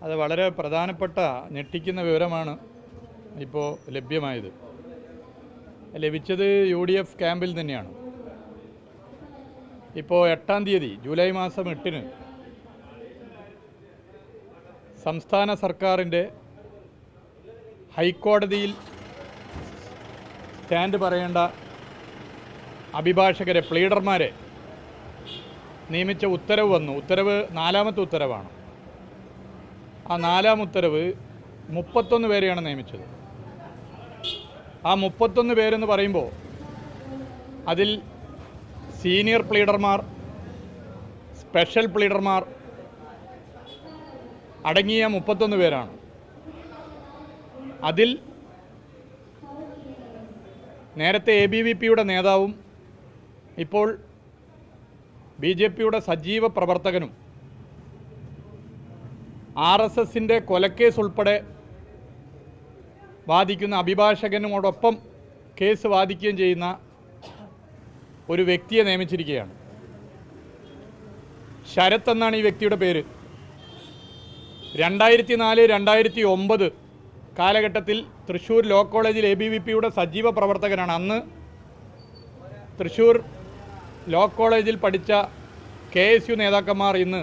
അത് വളരെ പ്രധാനപ്പെട്ട ഞെട്ടിക്കുന്ന വിവരമാണ് ഇപ്പോൾ ലഭ്യമായത്. ലഭിച്ചത് UDF ക്യാമ്പിൽ തന്നെയാണ്. ഇപ്പോൾ 8-ാം തീയതി ജൂലൈ മാസം 8-ന് സംസ്ഥാന സർക്കാരിൻ്റെ ഹൈക്കോടതിയിൽ സ്റ്റാൻഡ് പറയേണ്ട അഭിഭാഷകരെ, പ്ലീഡർമാരെ നിയമിച്ച ഉത്തരവ് വന്നു. ഉത്തരവ് 4-ാമത്തെ ഉത്തരവാണ്. ആ 4-ാം ഉത്തരവ് 31 പേരെയാണ് നിയമിച്ചത്. ആ 31 പേരെന്ന് പറയുമ്പോൾ അതിൽ സീനിയർ പ്ലീഡർമാർ, സ്പെഷ്യൽ പ്ലീഡർമാർ അടങ്ങിയ 31 പേരാണ്. അതിൽ നേരത്തെ ABVPയുടെ നേതാവും ഇപ്പോൾ BJPയുടെ സജീവ പ്രവർത്തകനും RSSൻ്റെ കൊലക്കേസ് ഉൾപ്പെടെ വാദിക്കുന്ന അഭിഭാഷകനോടൊപ്പം കേസ് വാദിക്കുകയും ചെയ്യുന്ന ഒരു വ്യക്തിയെ നിയമിച്ചിരിക്കുകയാണ്. ശരത് എന്നാണ് ഈ വ്യക്തിയുടെ പേര്. 2004-2009 കാലഘട്ടത്തിൽ തൃശ്ശൂർ ലോ കോളേജിൽ ABVPയുടെ സജീവ പ്രവർത്തകനാണ്. അന്ന് തൃശ്ശൂർ ലോ കോളേജിൽ പഠിച്ച KSU നേതാക്കന്മാർ ഇന്ന്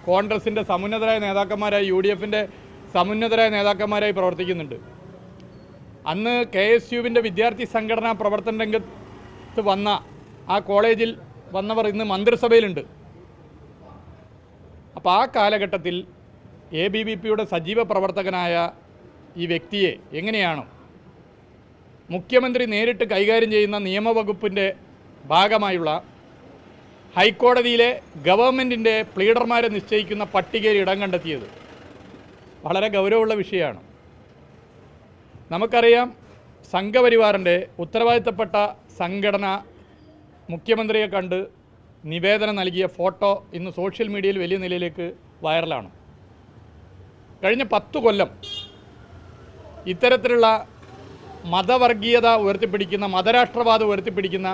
കോൺഗ്രസിൻ്റെ സമുന്നതരായ നേതാക്കന്മാരായി, UDFൻ്റെ സമുന്നതരായ നേതാക്കന്മാരായി പ്രവർത്തിക്കുന്നുണ്ട്. അന്ന് KSUവിൻ്റെ വിദ്യാർത്ഥി സംഘടനാ പ്രവർത്തന രംഗത്ത് വന്ന ആ കോളേജിൽ വന്നവർ ഇന്ന് മന്ത്രിസഭയിലുണ്ട്. അപ്പോൾ ആ കാലഘട്ടത്തിൽ ABVPയുടെ സജീവ പ്രവർത്തകനായ ഈ വ്യക്തിയെ എങ്ങനെയാണ് മുഖ്യമന്ത്രി നേരിട്ട് കൈകാര്യം ചെയ്യുന്ന നിയമവകുപ്പിൻ്റെ ഭാഗമായുള്ള ഹൈക്കോടതിയിലെ ഗവൺമെൻറ്റിൻ്റെ പ്ലീഡർമാരെ നിശ്ചയിക്കുന്ന പട്ടികയിൽ ഇടം കണ്ടെത്തിയത്? വളരെ ഗൗരവമുള്ള വിഷയമാണ്. നമുക്കറിയാം, സംഘപരിവാറിൻ്റെ ഉത്തരവാദിത്തപ്പെട്ട സംഘടന മുഖ്യമന്ത്രിയെ കണ്ട് നിവേദനം നൽകിയ ഫോട്ടോ ഇന്ന് സോഷ്യൽ മീഡിയയിൽ വലിയ നിലയിലേക്ക് വൈറലാണ്. കഴിഞ്ഞ 10 കൊല്ലം ഇത്തരത്തിലുള്ള മതവർഗീയത ഉയർത്തിപ്പിടിക്കുന്ന, മതരാഷ്ട്രവാദം ഉയർത്തിപ്പിടിക്കുന്ന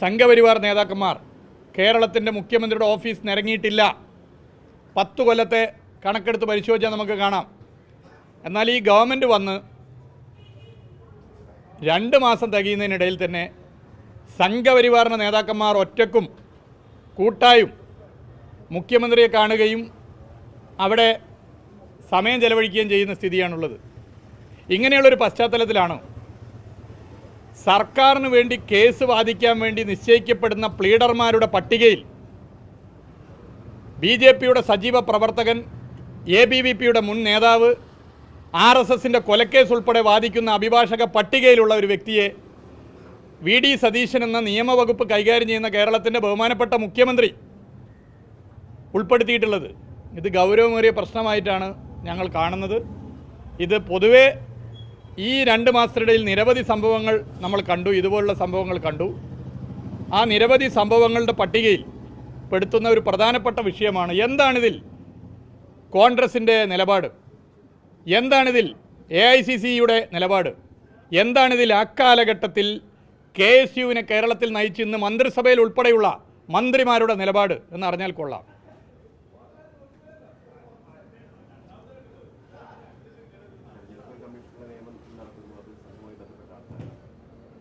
സംഘപരിവാർ നേതാക്കന്മാർ കേരളത്തിൻ്റെ മുഖ്യമന്ത്രിയുടെ ഓഫീസ് നിരങ്ങിയിട്ടില്ല. 10 കൊല്ലത്തെ കണക്കെടുത്ത് പരിശോധിച്ചാൽ നമുക്ക് കാണാം. എന്നാൽ ഈ ഗവൺമെൻറ് വന്ന് 2 മാസം തികയുന്നതിനിടയിൽ തന്നെ സംഘപരിവാറിൻ്റെ നേതാക്കന്മാർ ഒറ്റക്കും കൂട്ടായും മുഖ്യമന്ത്രിയെ കാണുകയും അവിടെ സമയം ചെലവഴിക്കുകയും ചെയ്യുന്ന സ്ഥിതിയാണുള്ളത്. ഇങ്ങനെയുള്ളൊരു പശ്ചാത്തലത്തിലാണ് സർക്കാരിന് വേണ്ടി കേസ് വാദിക്കാൻ വേണ്ടി നിശ്ചയിക്കപ്പെടുന്ന പ്ലീഡർമാരുടെ പട്ടികയിൽ BJPയുടെ സജീവ പ്രവർത്തകൻ, ABVPയുടെ മുൻ നേതാവ്, RSSൻ്റെ കൊലക്കേസ് ഉൾപ്പെടെ വാദിക്കുന്ന അഭിഭാഷക പട്ടികയിലുള്ള ഒരു വ്യക്തിയെ VD സതീശൻ എന്ന നിയമവകുപ്പ് കൈകാര്യം ചെയ്യുന്ന കേരളത്തിൻ്റെ ബഹുമാനപ്പെട്ട മുഖ്യമന്ത്രി ഉൾപ്പെടുത്തിയിട്ടുള്ളത്. ഇത് ഗൗരവമേറിയ പ്രശ്നമായിട്ടാണ് ഞങ്ങൾ കാണുന്നത്. ഇത് പൊതുവേ ഈ 2 മാസത്തിനിടയിൽ നിരവധി സംഭവങ്ങൾ നമ്മൾ കണ്ടു, ഇതുപോലുള്ള സംഭവങ്ങൾ കണ്ടു. ആ നിരവധി സംഭവങ്ങളുടെ പട്ടികയിൽ പെടുത്തുന്ന ഒരു പ്രധാനപ്പെട്ട വിഷയമാണ് എന്താണിതിൽ കോൺഗ്രസിൻ്റെ നിലപാട്, എന്താണിതിൽ AICCയുടെ നിലപാട്, എന്താണിതിൽ അക്കാലഘട്ടത്തിൽ KSUവിനെ കേരളത്തിൽ നയിച്ച് ഇന്ന് മന്ത്രിസഭയിൽ ഉൾപ്പെടെയുള്ള മന്ത്രിമാരുടെ നിലപാട് എന്നറിഞ്ഞാൽ കൊള്ളാം.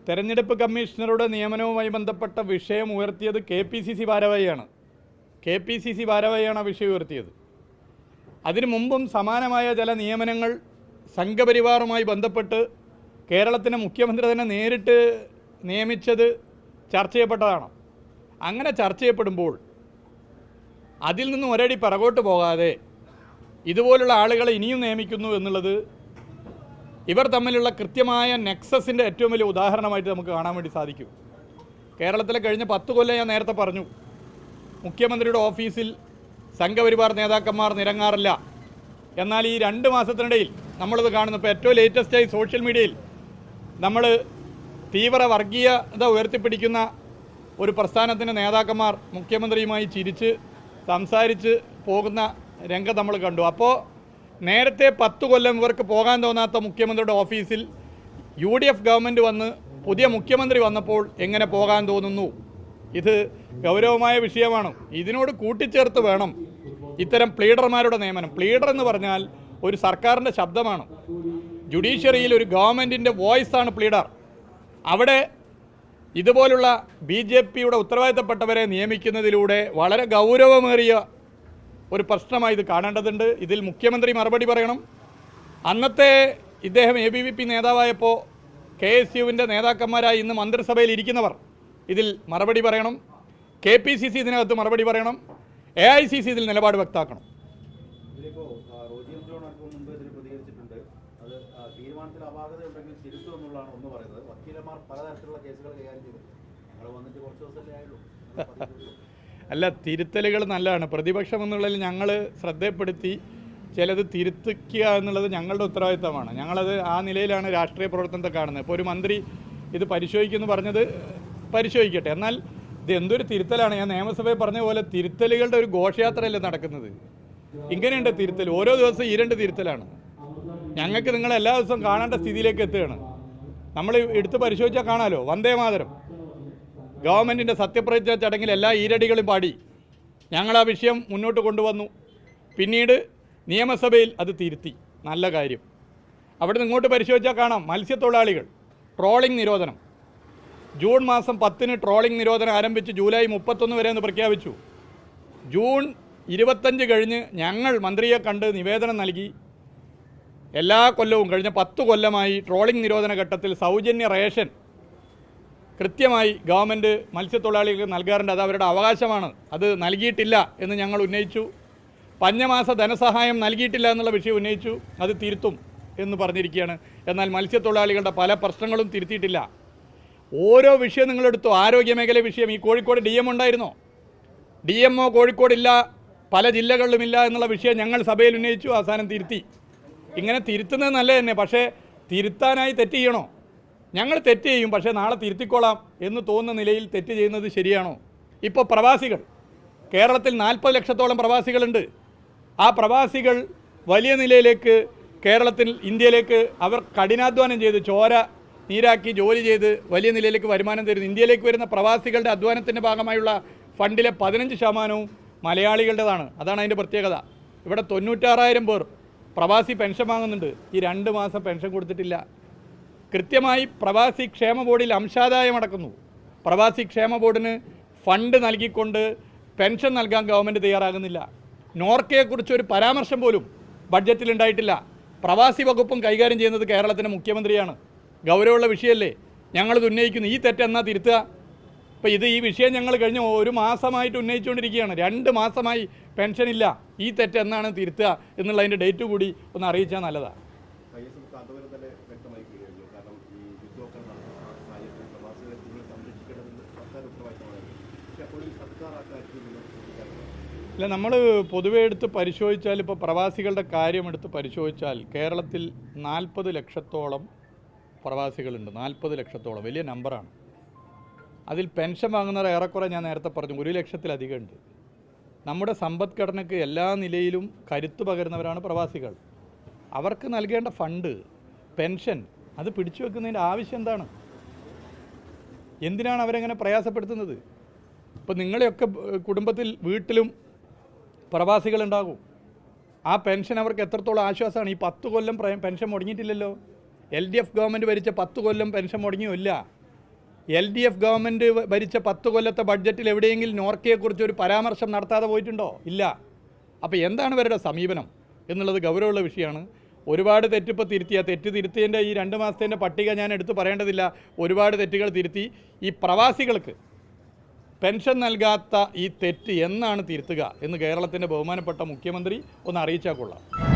തെരഞ്ഞെടുപ്പ് കമ്മീഷണറുടെ നിയമനവുമായി ബന്ധപ്പെട്ട വിഷയം ഉയർത്തിയത് KPCC ഭാരവാഹിയാണ്. KPCC ഭാരവാഹിയാണ് ആ വിഷയം ഉയർത്തിയത്. അതിനു മുമ്പും സമാനമായ ചില നിയമനങ്ങൾ സംഘപരിവാറുമായി ബന്ധപ്പെട്ട് കേരളത്തിൻ്റെ മുഖ്യമന്ത്രി തന്നെ നേരിട്ട് നിയമിച്ചത് ചർച്ച ചെയ്യപ്പെട്ടതാണ്. അങ്ങനെ ചർച്ച ചെയ്യപ്പെടുമ്പോൾ അതിൽ നിന്ന് ഒരടി പിറകോട്ട് പോകാതെ ഇതുപോലുള്ള ആളുകളെ ഇനിയും നിയമിക്കുന്നു എന്നുള്ളത് ഇവർ തമ്മിലുള്ള കൃത്യമായ നെക്സസിൻ്റെ ഏറ്റവും വലിയ ഉദാഹരണമായിട്ട് നമുക്ക് കാണാൻ വേണ്ടി സാധിക്കും. കേരളത്തിലെ കഴിഞ്ഞ 10 കൊല്ലം ഞാൻ നേരത്തെ പറഞ്ഞു, മുഖ്യമന്ത്രിയുടെ ഓഫീസിൽ സംഘപരിവാർ നേതാക്കന്മാർ നിരങ്ങാറില്ല. എന്നാൽ ഈ 2 മാസത്തിനിടയിൽ നമ്മളിത് കാണുന്നു. ഇപ്പോൾ ഏറ്റവും ലേറ്റസ്റ്റായി സോഷ്യൽ മീഡിയയിൽ നമ്മൾ തീവ്ര വർഗീയത ഉയർത്തിപ്പിടിക്കുന്ന ഒരു പ്രസ്ഥാനത്തിൻ്റെ നേതാക്കന്മാർ മുഖ്യമന്ത്രിയുമായി ചിരിച്ച് സംസാരിച്ച് പോകുന്ന രംഗം നമ്മൾ കണ്ടു. അപ്പോൾ നേരത്തെ 10 കൊല്ലം ഇവർക്ക് പോകാൻ തോന്നാത്ത മുഖ്യമന്ത്രിയുടെ ഓഫീസിൽ UDF ഗവൺമെൻറ് വന്ന് പുതിയ മുഖ്യമന്ത്രി വന്നപ്പോൾ എങ്ങനെ പോകാൻ തോന്നുന്നു? ഇത് ഗൗരവമായ വിഷയമാണ്. ഇതിനോട് കൂട്ടിച്ചേർത്ത് വേണം ഇത്തരം പ്ലീഡർമാരുടെ നിയമനം. പ്ലീഡർ എന്ന് പറഞ്ഞാൽ ഒരു സർക്കാരിൻ്റെ ശബ്ദമാണ്. ജുഡീഷ്യറിയിൽ ഒരു ഗവൺമെൻറ്റിൻ്റെ വോയിസാണ് പ്ലീഡർ. അവിടെ ഇതുപോലുള്ള BJPയുടെ ഉത്തരവാദിത്തപ്പെട്ടവരെ നിയമിക്കുന്നതിലൂടെ വളരെ ഗൗരവമേറിയ ഒരു പ്രശ്നമായി ഇത് കാണേണ്ടതുണ്ട്. ഇതിൽ മുഖ്യമന്ത്രി മറുപടി പറയണം. അന്നത്തെ ഇദ്ദേഹം ABVP നേതാവായപ്പോൾ KSUവിൻ്റെ നേതാക്കന്മാരായി ഇന്ന് മന്ത്രിസഭയിൽ ഇരിക്കുന്നവർ ഇതിൽ മറുപടി പറയണം. KPCC ഇതിനകത്ത് മറുപടി പറയണം. AICC ഇതിൽ നിലപാട് വ്യക്തമാക്കണം. അല്ല, തിരുത്തലുകൾ നല്ലതാണ്. പ്രതിപക്ഷം എന്നുള്ളതിൽ ഞങ്ങൾ ശ്രദ്ധപ്പെടുത്തി ചിലത് തിരുത്തിക്കുക എന്നുള്ളത് ഞങ്ങളുടെ ഉത്തരവാദിത്തമാണ്. ഞങ്ങളത് ആ നിലയിലാണ് രാഷ്ട്രീയ പ്രവർത്തനത്തെ കാണുന്നത്. ഇപ്പോൾ ഒരു മന്ത്രി ഇത് പരിശോധിക്കുമെന്ന് പറഞ്ഞത് പരിശോധിക്കട്ടെ. എന്നാൽ ഇത് എന്തൊരു തിരുത്തലാണ്. ഞാൻ നിയമസഭയിൽ പറഞ്ഞ പോലെ തിരുത്തലുകളുടെ ഒരു ഘോഷയാത്രയല്ലേ നടക്കുന്നത്. ഇങ്ങനെയുണ്ട് തിരുത്തൽ. ഓരോ ദിവസവും ഈ 2 തിരുത്തലാണ്. ഞങ്ങൾക്ക് നിങ്ങൾ എല്ലാ ദിവസവും കാണേണ്ട സ്ഥിതിയിലേക്ക് എത്തുകയാണ്. നമ്മൾ എടുത്ത് പരിശോധിച്ചാൽ കാണാമല്ലോ. വന്ദേ മാതരം ഗവൺമെൻറ്റിൻ്റെ സത്യപ്രതിജ്ഞ ചടങ്ങിൽ എല്ലാ ഈരടികളും പാടി ഞങ്ങൾ ആ വിഷയം മുന്നോട്ട് കൊണ്ടുവന്നു. പിന്നീട് നിയമസഭയിൽ അത് തിരുത്തി. നല്ല കാര്യം. അവിടെ നിന്ന് ഇങ്ങോട്ട് പരിശോധിച്ചാൽ കാണാം. മത്സ്യത്തൊഴിലാളികൾ ട്രോളിംഗ് നിരോധനം ജൂൺ മാസം 10-ന് ട്രോളിംഗ് നിരോധനം ആരംഭിച്ച് ജൂലൈ 31 വരെ എന്ന് പ്രഖ്യാപിച്ചു. ജൂൺ 25 കഴിഞ്ഞ് ഞങ്ങൾ മന്ത്രിയെ കണ്ട് നിവേദനം നൽകി. എല്ലാ കൊല്ലവും കഴിഞ്ഞ 10 കൊല്ലമായി ട്രോളിംഗ് നിരോധന ഘട്ടത്തിൽ സൗജന്യ റേഷൻ കൃത്യമായി ഗവൺമെൻറ് മത്സ്യത്തൊഴിലാളികൾക്ക് നൽകാറുണ്ട്. അത് അവരുടെ അവകാശമാണ്. അത് നൽകിയിട്ടില്ല എന്ന് ഞങ്ങൾ ഉന്നയിച്ചു. പഞ്ഞമാസ ധനസഹായം നൽകിയിട്ടില്ല എന്നുള്ള വിഷയം ഉന്നയിച്ചു. അത് തിരുത്തും എന്ന് പറഞ്ഞിരിക്കുകയാണ്. എന്നാൽ മത്സ്യത്തൊഴിലാളികളുടെ പല പ്രശ്നങ്ങളും തിരുത്തിയിട്ടില്ല. ഓരോ വിഷയം നിങ്ങളെടുത്തു. ആരോഗ്യമേഖല വിഷയം, ഈ കോഴിക്കോട് DM ഉണ്ടായിരുന്നോ? DMO കോഴിക്കോടില്ല, പല ജില്ലകളിലുമില്ല എന്നുള്ള വിഷയം ഞങ്ങൾ സഭയിൽ ഉന്നയിച്ചു. അവസാനം തിരുത്തി. ഇങ്ങനെ തിരുത്തുന്നത് നല്ല തന്നെ. പക്ഷേ തിരുത്താനായി തെറ്റ് ചെയ്യണോ? ഞങ്ങൾ തെറ്റ് ചെയ്യും, പക്ഷേ നാളെ തിരുത്തിക്കോളാം എന്ന് തോന്നുന്ന നിലയിൽ തെറ്റ് ചെയ്യുന്നത് ശരിയാണോ? ഇപ്പോൾ പ്രവാസികൾ കേരളത്തിൽ 40 ലക്ഷത്തോളം പ്രവാസികളുണ്ട്. ആ പ്രവാസികൾ വലിയ നിലയിലേക്ക് കേരളത്തിൽ ഇന്ത്യയിലേക്ക് അവർ കഠിനാധ്വാനം ചെയ്ത് ചോര നീരാക്കി ജോലി ചെയ്ത് വലിയ നിലയിലേക്ക് വരുമാനം തരുന്നു. ഇന്ത്യയിലേക്ക് വരുന്ന പ്രവാസികളുടെ അധ്വാനത്തിൻ്റെ ഭാഗമായുള്ള ഫണ്ടിലെ 15% മലയാളികളുടേതാണ്. അതാണ് അതിൻ്റെ പ്രത്യേകത. ഇവിടെ 96,000 പേർ പ്രവാസി പെൻഷൻ വാങ്ങുന്നുണ്ട്. ഈ 2 മാസം പെൻഷൻ കൊടുത്തിട്ടില്ല. കൃത്യമായി പ്രവാസി ക്ഷേമ ബോർഡിൽ അംശാദായം അടക്കുന്നു. പ്രവാസി ക്ഷേമ ബോർഡിന് ഫണ്ട് നൽകിക്കൊണ്ട് പെൻഷൻ നൽകാൻ ഗവൺമെൻറ് തയ്യാറാകുന്നില്ല. നോർക്കയെക്കുറിച്ചൊരു പരാമർശം പോലും ബഡ്ജറ്റിൽ ഉണ്ടായിട്ടില്ല. പ്രവാസി വകുപ്പും കൈകാര്യം ചെയ്യുന്നത് കേരളത്തിൻ്റെ മുഖ്യമന്ത്രിയാണ്. ഗൗരവമുള്ള വിഷയമല്ലേ? ഞങ്ങളിത് ഉന്നയിക്കുന്നു. ഈ തെറ്റെന്നാ തിരുത്തുക? ഇപ്പോൾ ഈ വിഷയം ഞങ്ങൾ കഴിഞ്ഞ 1 മാസമായിട്ട് ഉന്നയിച്ചുകൊണ്ടിരിക്കുകയാണ്. 2 മാസമായി പെൻഷനില്ല. ഈ തെറ്റ് എന്നാണ് തിരുത്തുക എന്നുള്ളതിൻ്റെ ഡേറ്റ് കൂടി ഒന്ന് അറിയിച്ചാൽ നല്ലതാണ്. അല്ല, നമ്മൾ പൊതുവെ എടുത്ത് പരിശോധിച്ചാൽ, ഇപ്പോൾ പ്രവാസികളുടെ കാര്യം എടുത്ത് പരിശോധിച്ചാൽ കേരളത്തിൽ 40 ലക്ഷത്തോളം പ്രവാസികളുണ്ട്. 40 ലക്ഷത്തോളം വലിയ നമ്പറാണ്. അതിൽ പെൻഷൻ വാങ്ങുന്നവർ ഏറെക്കുറെ ഞാൻ നേരത്തെ പറഞ്ഞു 1 ലക്ഷത്തിലധികം ഉണ്ട്. നമ്മുടെ സമ്പദ്ഘടനയ്ക്ക് എല്ലാ നിലയിലും കരുത്ത് പകരുന്നവരാണ് പ്രവാസികൾ. അവർക്ക് നൽകേണ്ട ഫണ്ട്, പെൻഷൻ അത് പിടിച്ചു വെക്കുന്നതിൻ്റെ ആവശ്യം എന്താണ്? എന്തിനാണ് അവരെങ്ങനെ പ്രയാസപ്പെടുത്തുന്നത്? ഇപ്പോൾ നിങ്ങളെയൊക്കെ കുടുംബത്തിൽ വീട്ടിലും പ്രവാസികളുണ്ടാകും. ആ പെൻഷൻ അവർക്ക് എത്രത്തോളം ആശ്വാസമാണ്. ഈ 10 കൊല്ലം പെൻഷൻ മുടങ്ങിയിട്ടില്ലല്ലോ. LDF ഗവൺമെൻറ് ഭരിച്ച 10 കൊല്ലം പെൻഷൻ മുടങ്ങിയില്ല. LDF ഗവൺമെൻറ് ഭരിച്ച 10 കൊല്ലത്തെ ബഡ്ജറ്റിൽ എവിടെയെങ്കിലും നോർക്കയെക്കുറിച്ച് ഒരു പരാമർശം നടത്താതെ പോയിട്ടുണ്ടോ? ഇല്ല. അപ്പോൾ എന്താണ് ഇവരുടെ സമീപനം എന്നുള്ളത് ഗൗരവമുള്ള വിഷയമാണ്. ഒരുപാട് തെറ്റിപ്പോൾ തിരുത്തി. ആ തെറ്റ് തിരുത്തിയതിൻ്റെ ഈ 2 മാസത്തിൻ്റെ പട്ടിക ഞാൻ എടുത്ത് പറയേണ്ടതില്ല. ഒരുപാട് തെറ്റുകൾ തിരുത്തി. ഈ പ്രവാസികൾക്ക് പെൻഷൻ നൽകാത്ത ഈ തെറ്റ് എന്നാണ് തിരുത്തുക എന്ന് കേരളത്തിൻ്റെ ബഹുമാനപ്പെട്ട മുഖ്യമന്ത്രി ഒന്ന് അറിയിച്ചാൽ കൊള്ളാം.